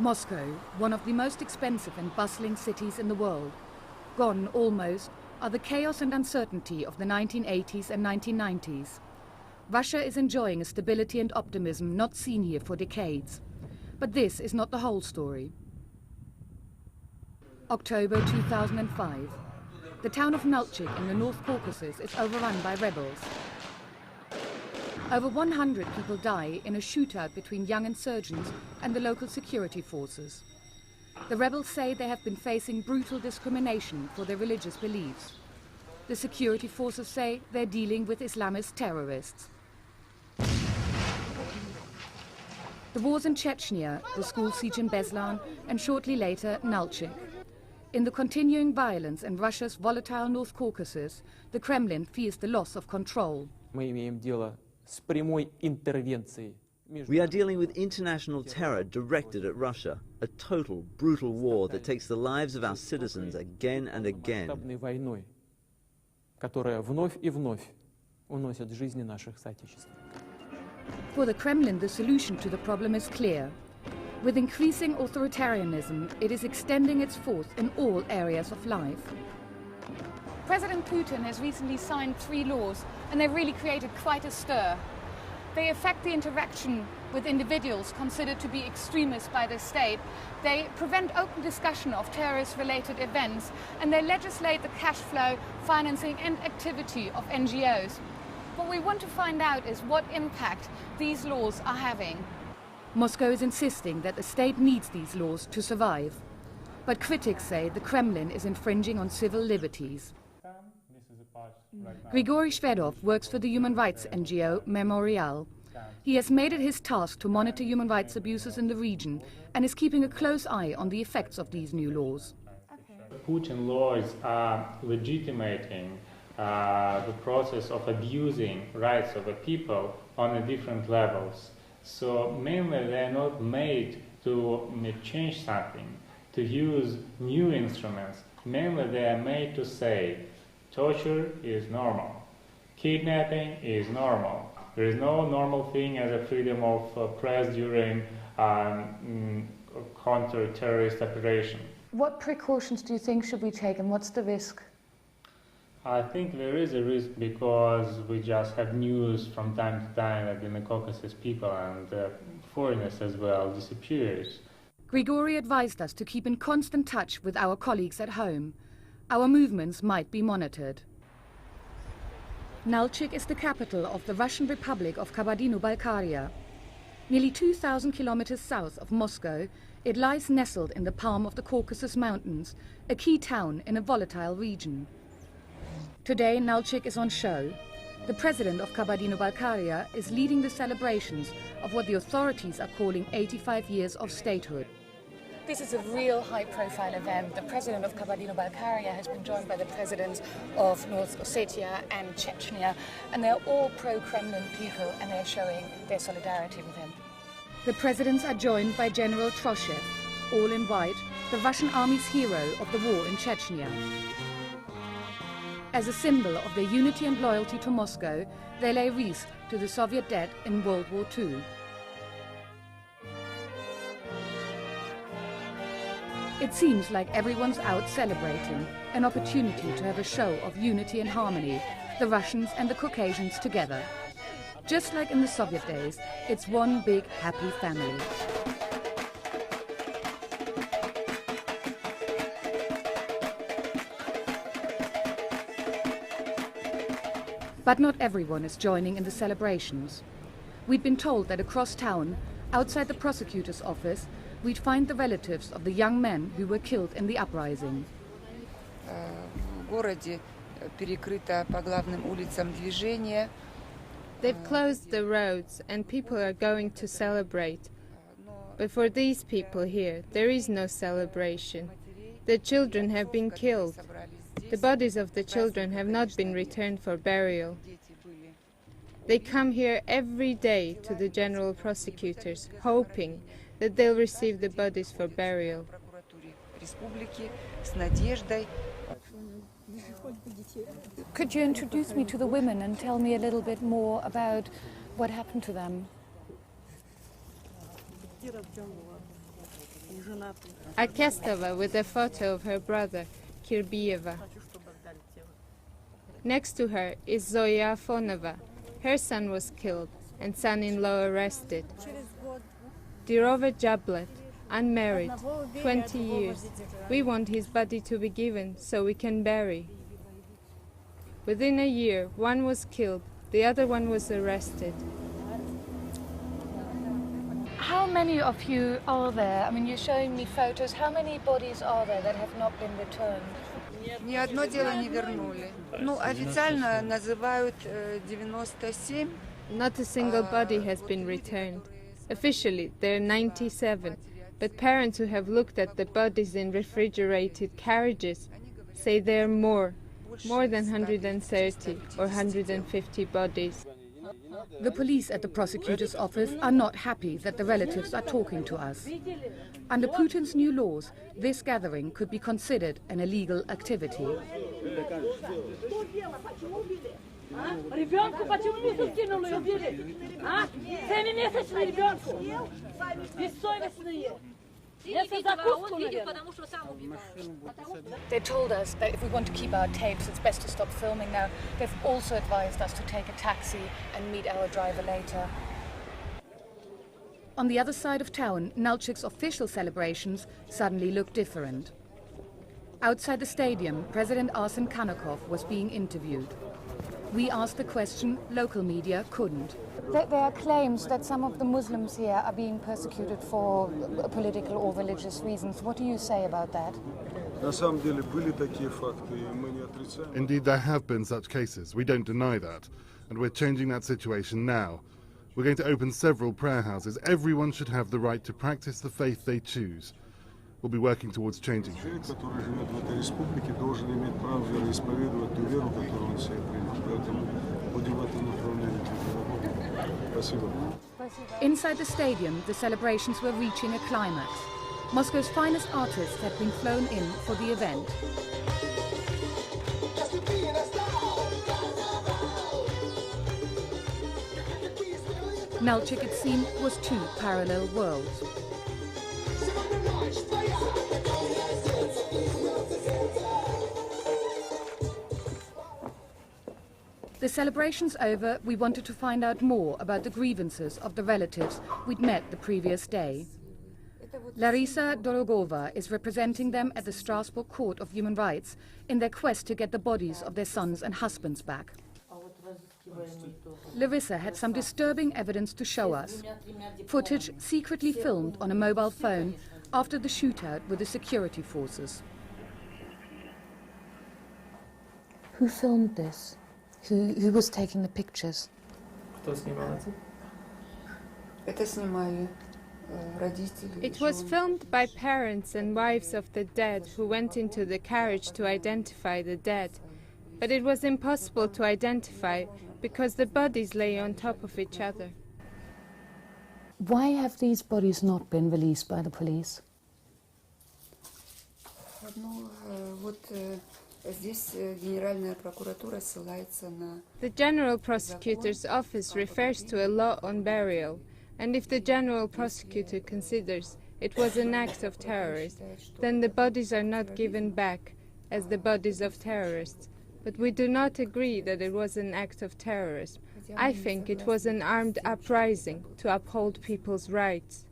Moscow, one of the most expensive and bustling cities in the world. Gone, almost, are the chaos and uncertainty of the 1980s and 1990s. Russia is enjoying a stability and optimism not seen here for decades. But this is not the whole story. October 2005. The town of Nalchik in the North Caucasus is overrun by rebels. Over 100 people die in a shootout between young insurgents and the local security forces. The rebels say they have been facing brutal discrimination for their religious beliefs. The security forces say they're dealing with Islamist terrorists. The wars in Chechnya, the school siege in Beslan, and shortly later Nalchik. In the continuing violence in Russia's volatile North Caucasus, the Kremlin fears the loss of control. Мы имеем дело с прямой интервенцией. We are dealing with international terror directed at Russia, a total, brutal war that takes the lives of our citizens again and again. Войной, которая вновь и вновь уносит жизни наших соотечественников. For the Kremlin, the solution to the problem is clear. With increasing authoritarianism, it is extending its force in all areas of life. President Putin has recently signed 3 laws, and they've really created quite a stir. They affect the interaction with individuals considered to be extremists by the state. They prevent open discussion of terrorist-related events, and they legislate the cash flow, financing and activity of NGOs. What we want to find out is what impact these laws are having. Moscow is insisting that the state needs these laws to survive. But critics say the Kremlin is infringing on civil liberties. Grigory Shvedov works for the human rights NGO Memorial. He has made it his task to monitor human rights abuses in the region and is keeping a close eye on the effects of these new laws. Putin laws are legitimating the process of abusing rights of the people on the different levels. So mainly they are not made to change something, to use new instruments. Mainly they are made to say torture is normal, kidnapping is normal. There is no normal thing as a freedom of press during counter-terrorist operation. What precautions do you think should we take, and what's the risk? I think there is a risk because we just have news from time to time that in the Caucasus people and foreigners as well disappears. Grigory advised us to keep in constant touch with our colleagues at home. Our movements might be monitored. Nalchik is the capital of the Russian Republic of Kabardino Balkaria. Nearly 2,000 kilometers south of Moscow, it lies nestled in the palm of the Caucasus Mountains, a key town in a volatile region. Today, Nalchik is on show. The president of Kabardino-Balkaria is leading the celebrations of what the authorities are calling 85 years of statehood. This is a real high-profile event. The president of Kabardino-Balkaria has been joined by the presidents of North Ossetia and Chechnya, and they're all pro-Kremlin people, and they're showing their solidarity with him. The presidents are joined by General Troshev, all in white, the Russian army's hero of the war in Chechnya. As a symbol of their unity and loyalty to Moscow, they lay wreaths to the Soviet dead in World War II. It seems like everyone's out celebrating, an opportunity to have a show of unity and harmony, the Russians and the Caucasians together. Just like in the Soviet days, it's one big happy family. But not everyone is joining in the celebrations. We'd been told that across town, outside the prosecutor's office, we'd find the relatives of the young men who were killed in the uprising. They've closed the roads and people are going to celebrate. But for these people here, there is no celebration. The children have been killed. The bodies of the children have not been returned for burial. They come here every day to the general prosecutors, hoping that they'll receive the bodies for burial. Could you introduce me to the women and tell me a little bit more about what happened to them? Arkestova with a photo of her brother, Kirbieva. Next to her is Zoya Afonova. Her son was killed and son-in-law arrested. Dirova Jablet, unmarried, 20 years. We want his body to be given so we can bury. Within a year, one was killed, the other one was arrested. How many of you are there? I mean, you're showing me photos. How many bodies are there that have not been returned? Ни одно дело не вернули. Ну, официально называют 97. Not a single body has been returned. Officially, there are 97, but parents who have looked at the bodies in refrigerated carriages say there are more than 130 or 150 bodies. The police at the prosecutor's office are not happy that the relatives are talking to us. Under Putin's new laws, this gathering could be considered an illegal activity. Ребенку почему не закинули, убили? А? 7-месячный ребенку. Бессовестные. They told us that if we want to keep our tapes, it's best to stop filming now. They've also advised us to take a taxi and meet our driver later. On the other side of town, Nalchik's official celebrations suddenly look different. Outside the stadium, President Arsen Kanakov was being interviewed. We asked the question local media couldn't. There are claims that some of the Muslims here are being persecuted for political or religious reasons. What do you say about that? Indeed, there have been such cases. We don't deny that. And we're changing that situation now. We're going to open several prayer houses. Everyone should have the right to practice the faith they choose. We'll be working towards changing things. Inside the stadium, the celebrations were reaching a climax. Moscow's finest artists had been flown in for the event. Nalchik, it seemed, was two parallel worlds. The celebrations over, we wanted to find out more about the grievances of the relatives we'd met the previous day. Larisa Dorogova is representing them at the Strasbourg Court of Human Rights in their quest to get the bodies of their sons and husbands back. Larissa had some disturbing evidence to show us. Footage secretly filmed on a mobile phone after the shootout with the security forces. Who filmed this? Who was taking the pictures? It was filmed by parents and wives of the dead who went into the carriage to identify the dead. But it was impossible to identify because the bodies lay on top of each other. Why have these bodies not been released by the police? The General Prosecutor's Office refers to a law on burial, and if the General Prosecutor considers it was an act of terrorism, then the bodies are not given back as the bodies of terrorists. But we do not agree that it was an act of terrorism. I think it was an armed uprising to uphold people's rights.